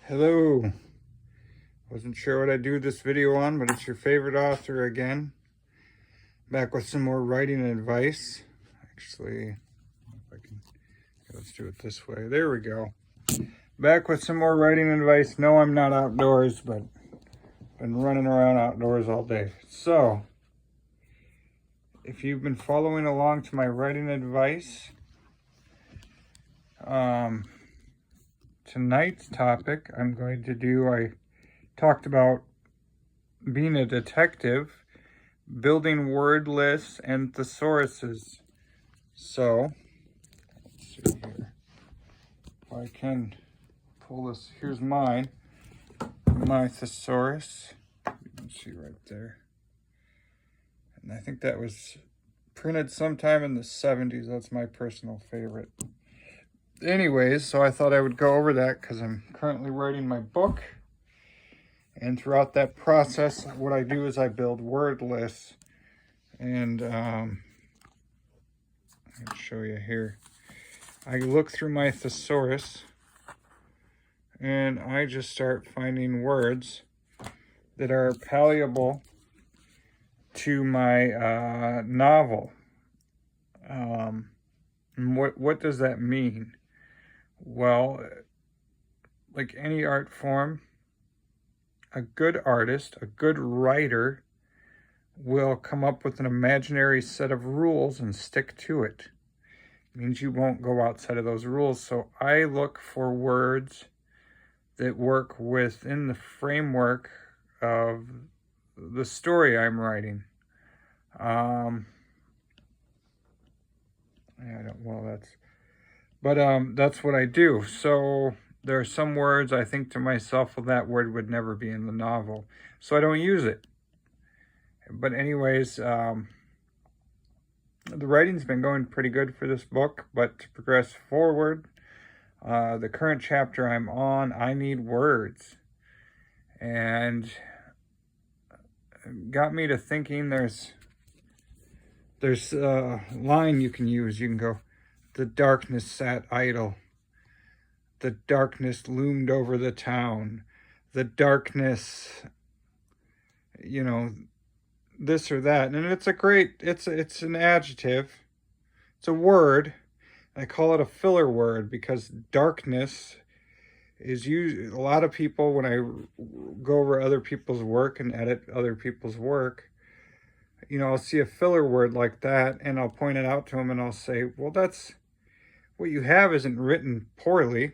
Hello. Wasn't sure what I'd do this video on, but it's your favorite author again. Back with some more writing advice. Actually, if I can, let's do it this way. There we go. Back with some more writing advice. No, I'm not outdoors, but been running around outdoors all day. So, if you've been following along to my writing advice, tonight's topic I talked about being a detective, building word lists and thesauruses. So, let's see here. If I can pull this, here's my thesaurus. You can see right there. And I think that was printed sometime in the 70s. That's my personal favorite. Anyways, so I thought I would go over that because I'm currently writing my book. And throughout that process, what I do is I build word lists. And I'll show you here. I look through my thesaurus and I just start finding words that are palatable to my novel. And what does that mean? Well, like any art form, a good artist, a good writer will come up with an imaginary set of rules and stick to it. It means you won't go outside of those rules. So I look for words that work within the framework of the story I'm writing. That's what I do. So there are some words I think to myself, well, that word would never be in the novel, so I don't use it. But anyways, the writing's been going pretty good for this book, but to progress forward, the current chapter I'm on, I need words. And got me to thinking there's a line you can use. You can go, the darkness sat idle. The darkness loomed over the town. The darkness, this or that. And it's it's an adjective. It's a word. I call it a filler word because darkness is used. A lot of people, when I go over other people's work and edit other people's work, I'll see a filler word like that and I'll point it out to them and I'll say, well, that's what you have isn't written poorly.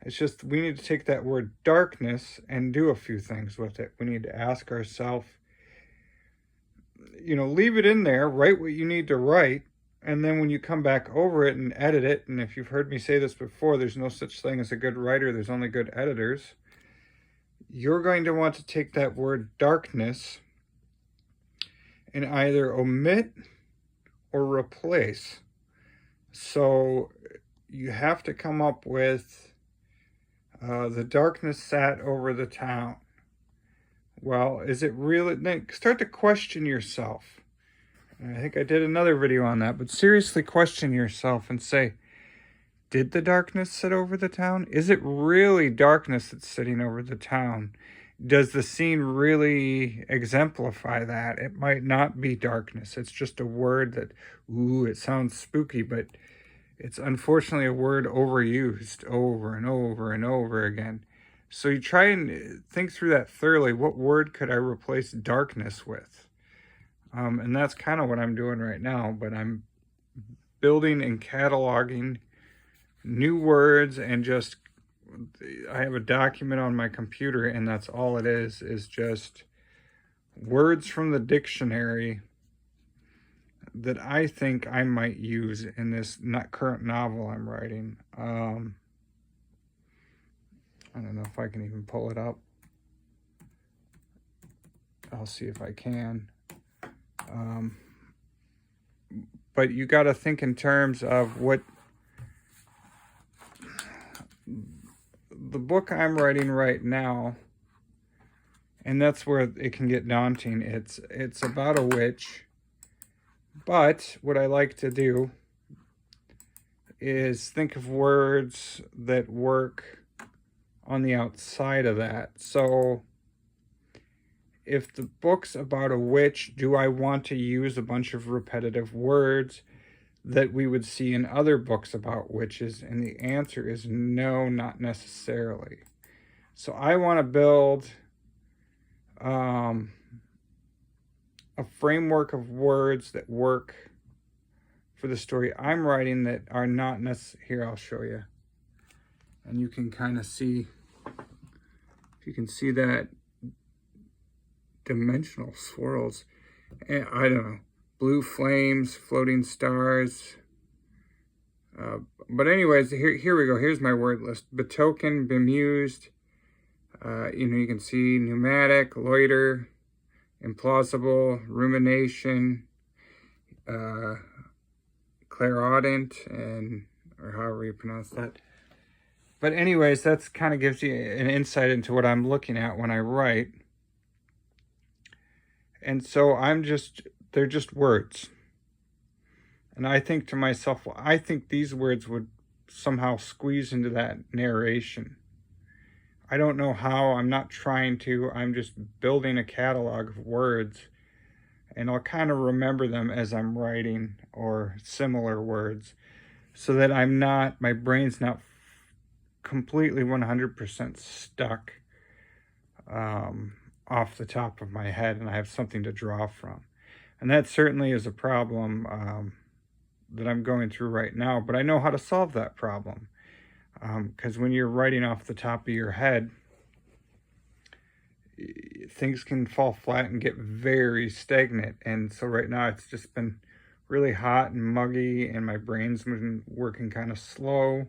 It's just we need to take that word darkness and do a few things with it. We need to ask ourselves, leave it in there, write what you need to write, and then when you come back over it and edit it, and if you've heard me say this before, there's no such thing as a good writer, there's only good editors. You're going to want to take that word darkness and either omit or replace. So you have to come up with the darkness sat over the town. Well, is it really? Then start to question yourself. And I think I did another video on that, but seriously question yourself and say, did the darkness sit over the town? Is it really darkness that's sitting over the town? Does the scene really exemplify that? It might not be darkness. It's just a word that, it sounds spooky, but it's unfortunately a word overused over and over and over again. So you try and think through that thoroughly. What word could I replace darkness with? And that's kind of what I'm doing right now, but I'm building and cataloging new words and I have a document on my computer and that's all it is just words from the dictionary that I think I might use in this current novel I'm writing. I don't know if I can even pull it up. I'll see if I can. But you got to think in terms of what the book I'm writing right now, and that's where it can get daunting. It's about a witch, but what I like to do is think of words that work on the outside of that. So if the book's about a witch, do I want to use a bunch of repetitive words that we would see in other books about witches? And the answer is no, not necessarily. So I want to build a framework of words that work for the story I'm writing that are not necessarily... Here, I'll show you. And you can kind of see, if you can see that dimensional swirls. And I don't know, blue flames, floating stars. But anyways, here we go. Here's my word list. Betoken, bemused. You can see pneumatic, loiter, implausible, rumination, clairaudient, or however you pronounce that. But anyways, that's kind of gives you an insight into what I'm looking at when I write. And so they're just words. And I think to myself, well, I think these words would somehow squeeze into that narration. I don't know how, I'm not trying to, I'm just building a catalog of words, and I'll kind of remember them as I'm writing, or similar words, so that my brain's not completely 100% stuck off the top of my head, and I have something to draw from. And that certainly is a problem that I'm going through right now, but I know how to solve that problem. Because when you're writing off the top of your head, things can fall flat and get very stagnant. And so right now it's just been really hot and muggy, and my brain's been working kind of slow.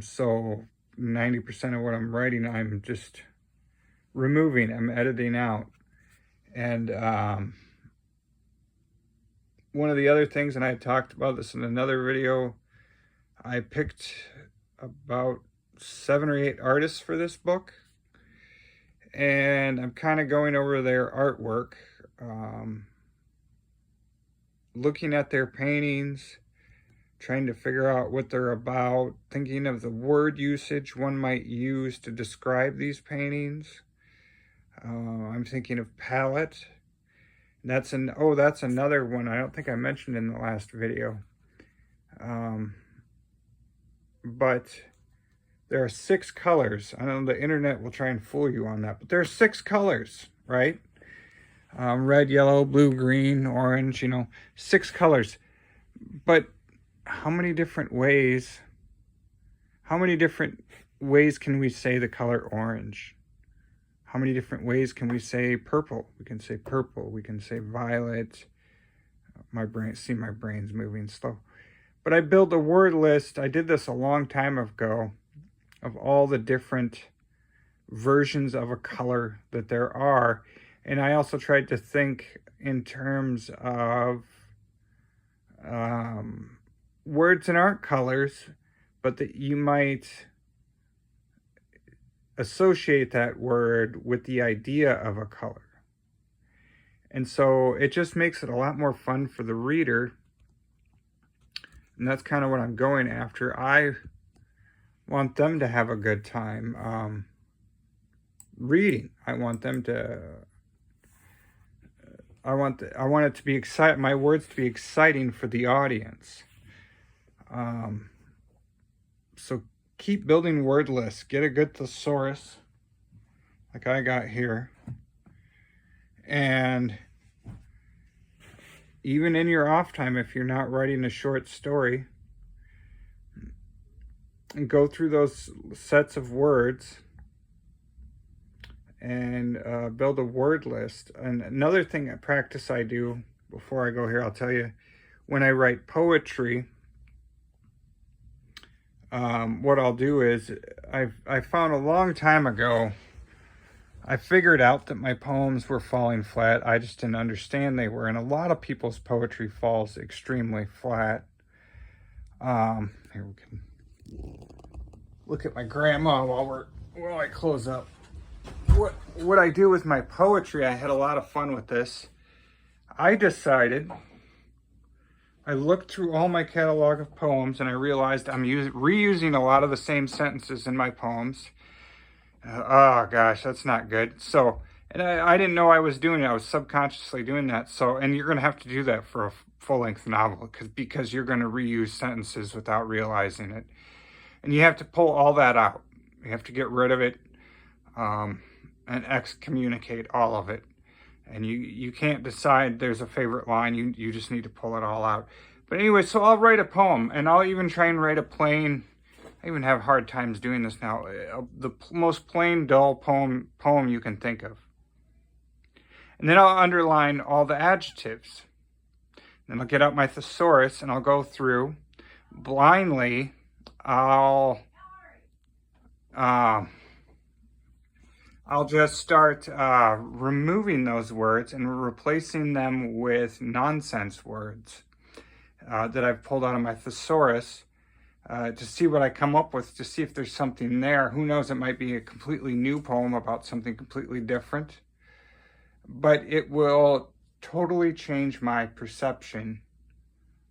So 90% of what I'm writing, I'm just removing, I'm editing out. And one of the other things, and I talked about this in another video, I picked about 7 or 8 artists for this book, and I'm kind of going over their artwork, looking at their paintings, trying to figure out what they're about, thinking of the word usage one might use to describe these paintings. I'm thinking of palette. That's another one I don't think I mentioned in the last video. But there are 6 colors. I know the internet will try and fool you on that, but there are 6 colors, right? Red, yellow, blue, green, orange, 6 colors. But how many different ways can we say the color orange? How many different ways can we say purple? We can say purple, we can say violet. My brain's moving slow. But I built a word list. I did this a long time ago, of all the different versions of a color that there are. And I also tried to think in terms of words that aren't colors, but that you might associate that word with the idea of a color. And so it just makes it a lot more fun for the reader. And that's kind of what I'm going after. I want them to have a good time reading. I want them to... I want it to be exciting. My words to be exciting for the audience. So keep building word lists. Get a good thesaurus, like I got here, and even in your off time, if you're not writing a short story, and go through those sets of words and build a word list. And another thing, a practice I do before I go here, I'll tell you, when I write poetry, what I'll do is, I found a long time ago, I figured out that my poems were falling flat. I just didn't understand they were. And a lot of people's poetry falls extremely flat. Here we can look at my grandma while I close up. What I do with my poetry, I had a lot of fun with this. I decided I looked through all my catalog of poems and I realized I'm reusing a lot of the same sentences in my poems. Oh gosh, that's not good. So, and I didn't know I was doing it. I was subconsciously doing that. So, and you're going to have to do that for a full-length novel because you're going to reuse sentences without realizing it. And you have to pull all that out. You have to get rid of it and excommunicate all of it. And you can't decide there's a favorite line. You just need to pull it all out. But anyway, so I'll write a poem, and I'll even try and write a plain, I even have hard times doing this now, the most plain, dull poem you can think of. And then I'll underline all the adjectives. Then I'll get out my thesaurus, and I'll go through blindly. I'll just start removing those words and replacing them with nonsense words that I've pulled out of my thesaurus to see what I come up with, to see if there's something there. Who knows, it might be a completely new poem about something completely different, but it will totally change my perception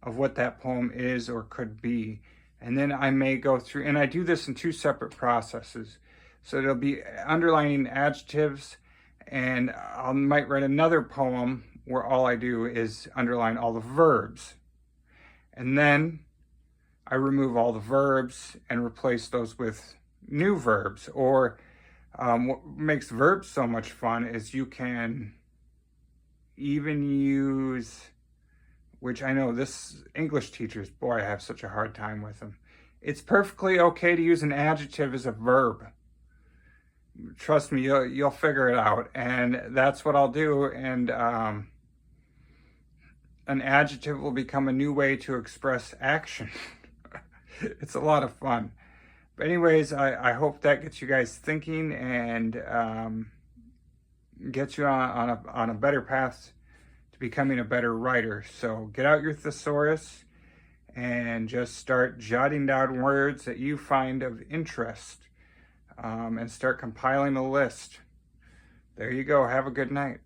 of what that poem is or could be. And then I may go through, and I do this in two separate processes. So it'll be underlining adjectives, and I might write another poem where all I do is underline all the verbs. And then I remove all the verbs and replace those with new verbs. Or what makes verbs so much fun is you can even use, which I know this English teachers, boy, I have such a hard time with them. It's perfectly okay to use an adjective as a verb. Trust me, you'll figure it out. And that's what I'll do. And an adjective will become a new way to express action. It's a lot of fun. But anyways, I hope that gets you guys thinking and gets you on a better path to becoming a better writer. So get out your thesaurus and just start jotting down words that you find of interest. And start compiling a list. There you go. Have a good night.